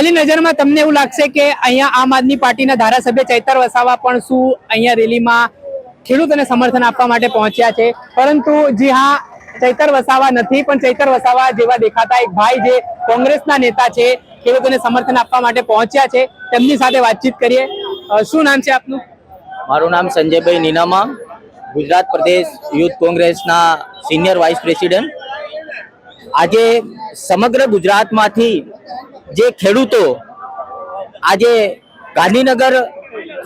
પહેલી નજરમાં તમને એવું લાગશે કે અહીંયા આમ આદમી પાર્ટીના ધારાસભ્ય ચૈતર વસાવા પણ શું અહીંયા રેલીમાં ખેડૂતોને સમર્થન આપવા માટે પહોંચ્યા છે? પરંતુ જી હા, ચૈતર વસાવા નથી, પણ ચૈતર વસાવા જેવા દેખાતા એક ભાઈ જે કોંગ્રેસના નેતા છે, ખેડૂતોને સમર્થન આપવા માટે પહોંચ્યા છે, તેમની સાથે વાતચીત કરીએ. શું નામ છે આપનું? મારું નામ સંજયભાઈ નીનામા, ગુજરાત પ્રદેશ યુથ કોંગ્રેસના સિનિયર વાઇસ પ્રેસિડેન્ટ. આજે સમગ્ર ગુજરાતમાંથી જે ખેડૂતો આજે ગાંધીનગર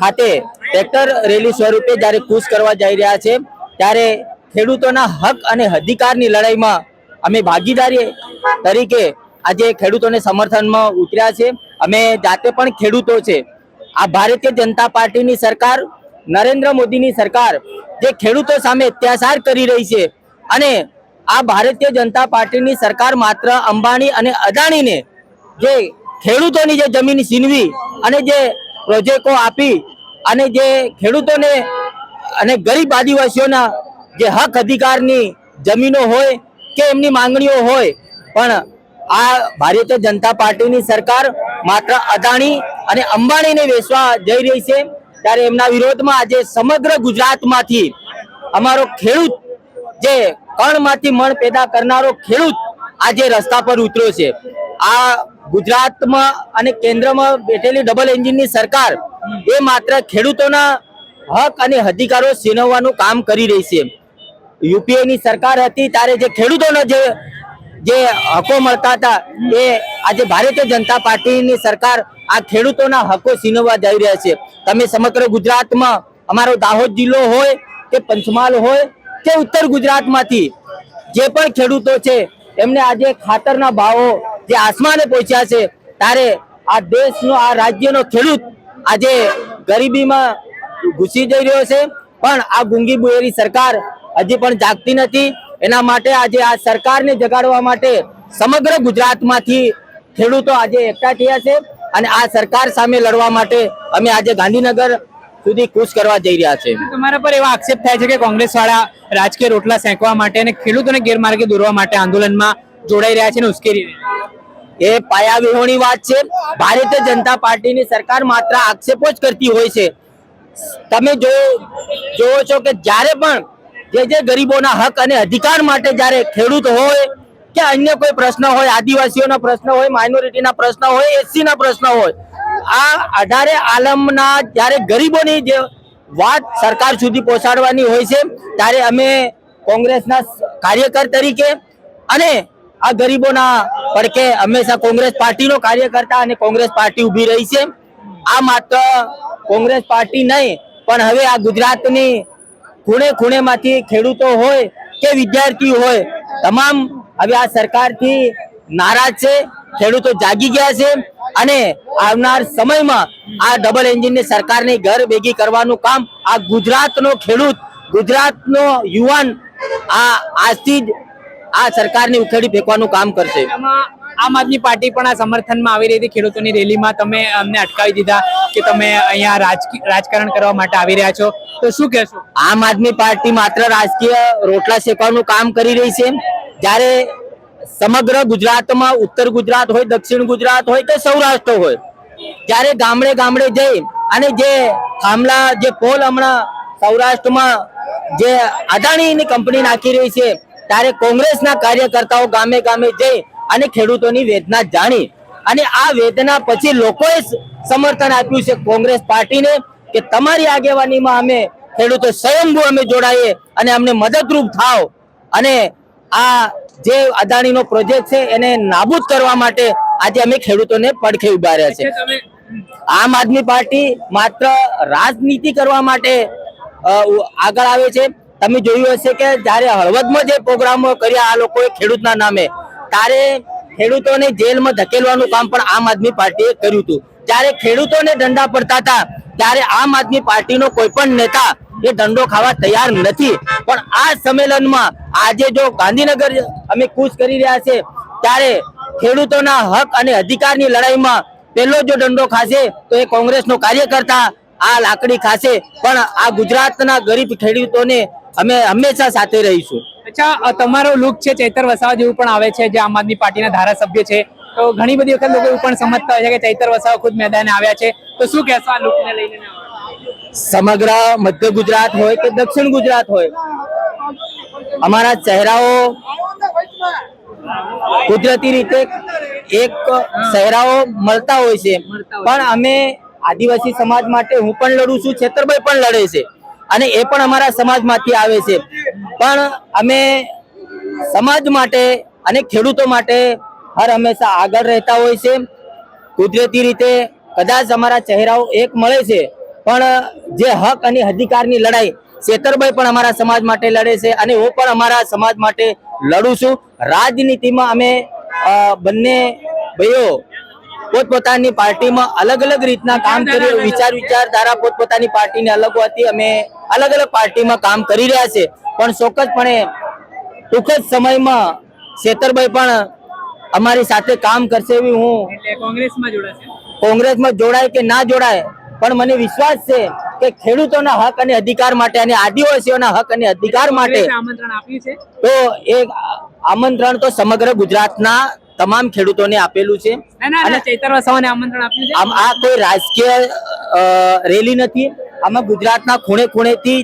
ખાતે ટ્રેક્ટર રેલી સ્વરૂપે જ્યારે કૂચ કરવા જઈ રહ્યા છે, ત્યારે ખેડૂતોના હક અને અધિકારની લડાઈમાં અમે ભાગીદારી તરીકે આજે ખેડૂતોને સમર્થનમાં ઉતર્યા છે. અમે જાતે પણ ખેડૂતો છે. આ ભારતીય જનતા પાર્ટીની સરકાર, નરેન્દ્ર મોદીની સરકાર જે ખેડૂતો સામે અત્યાચાર કરી રહી છે, અને આ ભારતીય જનતા પાર્ટીની સરકાર માત્ર અંબાણી અને અદાણીને જે ખેડૂતોની જે જમીન છીનવી અને જે પ્રોજેક્ટો આપી અને જે ખેડૂતોને અને ગરીબ આદિવાસીઓના જે હક અધિકારની જમીનો હોય કે એમની માંગણીઓ હોય, પણ આ ભારતીય જનતા પાર્ટીની સરકાર માત્ર અદાણી અને અંબાણીને વેચવા જઈ રહી છે. ત્યારે એમના વિરોધમાં આજે સમગ્ર ગુજરાતમાંથી અમારો ખેડૂત, જે કણમાંથી મણ પેદા કરનારો ખેડૂત આજે રસ્તા પર ઉતર્યો છે. આ ગુજરાતમાં અને કેન્દ્રમાં બેઠેલી ડબલ એન્જિનની સરકાર એ માત્ર ખેડૂતોના હક અને અધિકારો છીનવવાનું કામ કરી રહી છે. યુપીએની સરકાર હતી ત્યારે જે ખેડૂતોનો જે હકો મળતા હતા, એ આજે ભારતીય જનતા પાર્ટીની સરકાર આ ખેડૂતોના હકો છીનવવા જઈ રહ્યા છે. તમે સમગ્ર ગુજરાતમાં અમારો દાહોદ જિલ્લો હોય કે પંચમહાલ હોય કે ઉત્તર ગુજરાતમાંથી જે પણ ખેડૂતો છે, એમને આજે ખાતરના ભાવો જે આસમાને પહોંચ્યા છે, ત્યારે આ દેશનો, આ રાજ્યનો ખેડૂત આજે ગરીબીમાં ઘૂસી જઈ રહ્યો છે. પણ આ ગુંગી બુએરી સરકાર હજી પણ જાગતી નથી. એના માટે આજે આ સરકારને જગાડવા માટે સમગ્ર ગુજરાતમાંથી ખેડૂતો આજે એકઠા થયા છે, અને આ સરકાર સામે લડવા માટે અમે આજે ગાંધીનગર સુધી કૂચ કરવા જઈ રહ્યા છે. તમારા પર એવા આક્ષેપ થાય છે કે કોંગ્રેસ વાળા રાજકીય રોટલા સેંકવા માટે અને ખેડૂતોને ગેરમાર્ગે દોરવા માટે આંદોલનમાં જોડાઈ રહ્યા છે અને ઉશ્કેરી રહ્યા છે. એ પાયાવિહોણી વાત છે. ભારતીય જનતા પાર્ટીની સરકાર માત્ર આક્ષેપો જ કરતી હોય છે. તમે જોવો છો કે જ્યારે પણ જે ગરીબોના હક અને અધિકાર માટે જ્યારે ખેડૂત હોય કે અન્ય કોઈ પ્રશ્ન હોય, આદિવાસીઓના પ્રશ્ન હોય, માઇનોરિટીના પ્રશ્ન હોય, એસસીના પ્રશ્ન હોય, આ 18 આલમના જ્યારે ગરીબોની જે વાત સરકાર સુધી પહોંચાડવાની હોય છે, ત્યારે અમે કોંગ્રેસના કાર્યકર તરીકે અને આ ગરીબોના પડકે હંમેશા કોંગ્રેસ પાર્ટીનો કાર્યકર્તા અને કોંગ્રેસ પાર્ટી ઊભી રહી છે. આ માત્ર કોંગ્રેસ પાર્ટી નહીં, પણ હવે આ ગુજરાતની ખૂણે ખૂણેમાંથી ખેડૂતો હોય કે વિદ્યાર્થી હોય, તમામ હવે આ સરકારથી નારાજ છે. ખેડૂતો જાગી ગયા છે, અને આવનાર સમયમાં આ ડબલ એન્જિનની સરકારની ઘર ભેગી કરવાનું કામ આ ગુજરાતનો ખેડૂત, ગુજરાતનો યુવાન આજથી જ આ સરકારને ઉખેડી ફેંકવાનું કામ કરશે. આમ આદમી પાર્ટી પણ આ સમર્થનમાં આવી રહી હતી ખેડૂતોની રેલીમાં. તમે અમને અટકાવી દીધા કે તમે અહીંયા રાજકારણ કરવા માટે આવી રહ્યા છો, તો શું કહેશો? આમ આદમી પાર્ટી માત્ર રાજકીય રોટલા શેકવાનું કામ કરી રહી છે. જ્યારે સમગ્ર ગુજરાતમાં, ઉત્તર ગુજરાત હોય, દક્ષિણ ગુજરાત હોય કે સૌરાષ્ટ્ર હોય, જ્યારે ગામડે ગામડે જઈ અને જે થાંભલા, જે પોલ હમણાં સૌરાષ્ટ્રમાં જે અદાણીની કંપની નાખી રહી છે, ત્યારે કોંગ્રેસના કાર્યકર્તાઓ ગામે ગામે જઈ અને ખેડૂતોની વેદના જાણી, અને આ વેદના પછી લોકોએ સમર્થન આપ્યું છે કોંગ્રેસ પાર્ટીને કે તમારી આગેવાનીમાં અમે ખેડૂતો સ્વયંભૂ અમે જોડાઈએ અને અમને મદદરૂપ થાવ, અને આ જે અદાણીનો પ્રોજેક્ટ છે એને નાબૂદ કરવા માટે આજે અમે ખેડૂતોને પડખે ઉભા રહ્યા છે. આમ આદમી પાર્ટી માત્ર રાજનીતિ કરવા માટે આગળ આવે છે. તમે જોયું હશે કે જ્યારે હળવદમાં જે પ્રોગ્રામો કર્યા આ લોકોએ ખેડૂતના નામે, ત્યારે ખેડૂતોને જેલમાં ધકેલવાનું કામ પણ આમ આદમી પાર્ટીએ કર્યું હતું. જ્યારે ખેડૂતોને દંડા પડતા હતા, ત્યારે આમ આદમી પાર્ટીનો કોઈ પણ નેતા એ દંડો ખાવા તૈયાર નથી. પણ આ સંમેલનમાં આજે જો ગાંધીનગર અમે કૂચ કરી રહ્યા છે, ત્યારે ખેડૂતોના હક અને અધિકારની લડાઈમાં પહેલો જો દંડો ખાશે તો એ કોંગ્રેસનો કાર્યકર્તા આ લાકડી ખાશે. પણ આ ગુજરાતના ગરીબ ખેડૂતોને અમે હંમેશા સાથે રહીશું. અચ્છા, તમારો લુક છે ચૈતર વસાવા જેવું પણ આવે છે, જે આમ આદમી પાર્ટીના ધારાસભ્ય છે, તો ઘણી બધી વખત લોકો એવું પણ સમજતા હોય છે કે ચૈતર વસાવા ખુદ મેદાને આવ્યા છે, તો શું કહેશો આ લુકને લઈને? સમગ્ર મધ્ય ગુજરાત હોય કે દક્ષિણ ગુજરાત હોય, અમારા ચહેરાઓ કુદરતી રીતે એક ચહેરાઓ મળતા હોય છે, પણ અમે આદિવાસી સમાજ માટે હું પણ લડું છું, છેતરભાઈ પણ લડે છે અને એ પણ અમારા સમાજમાંથી આવે છે, પણ અમે સમાજ માટે અને ખેડૂતો માટે હર હંમેશા આગળ રહેતા હોય છે. કુદરતી રીતે કદાચ અમારા ચહેરાઓ એક મળે છે, પણ જે હક અને અધિકારની લડાઈ છેતરભાઈ પણ અમારા સમાજ માટે લડે છે અને હું પણ અમારા સમાજ માટે લડું છું. રાજનીતિમાં અમે બંને ભાઈઓ પોતપોતાની પાર્ટીમાં અલગ અલગ રીતના કામ કરી, વિચારધારા પોતપોતાની પાર્ટીની અલગ હોતી, અમે અલગ અલગ પાર્ટીમાં કામ કરી રહ્યા છે, પણ ચોક્કસપણે ટૂંક જ સમયમાં છેતરભાઈ પણ અમારી સાથે કામ કરશે એવી હું કોંગ્રેસમાં જોડાય કે ના જોડાય, પણ મને વિશ્વાસ છે કે ખેડૂતોના હક અને અધિકાર માટે અને આદિવાસીઓના હક અને અધિકાર માટે આમંત્રણ આપ્યું છે. તો એ આમંત્રણ તો સમગ્ર ગુજરાતના તમામ ખેડૂતોને આપેલું છે. અને ચૈતર વસાવાને આમંત્રણ આપ્યું છે. આ કોઈ રાજકીય રેલી નથી, આમાં ગુજરાતના ખૂણે ખૂણેથી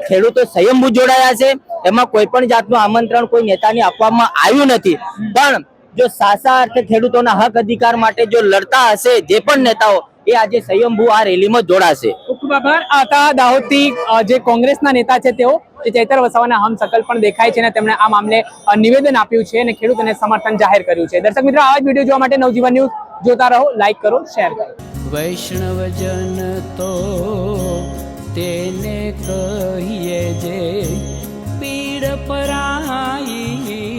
ખેડૂતો સ્વયંભૂ જોડાયા છે. એમાં કોઈ પણ જાતનું આમંત્રણ કોઈ નેતાને આપવામાં આવ્યું નથી, પણ જો સાચા અર્થે ખેડૂતોના હક અધિકાર માટે જો લડતા હશે જે પણ નેતાઓ, એ આજે સ્વયંભૂ આ રેલીમાં જોડાશે. ખૂબ આભાર. હતા દાહોદથી જે કોંગ્રેસના નેતા છે તેઓ ચૈતર વસાવાના હમશકલ પણ દેખાય છે અને તેમણે આ મામલે નિવેદન આપ્યું છે અને ખેડૂતોને સમર્થન જાહેર કર્યું છે. દર્શક મિત્રો, આવા જ વિડીયો જોવા માટે નવજીવન ન્યૂઝ જોતા રહો, લાઈક કરો, શેર કરો. વૈષ્ણવજન તો તેને કહીએ જે પીડ પરાઈ.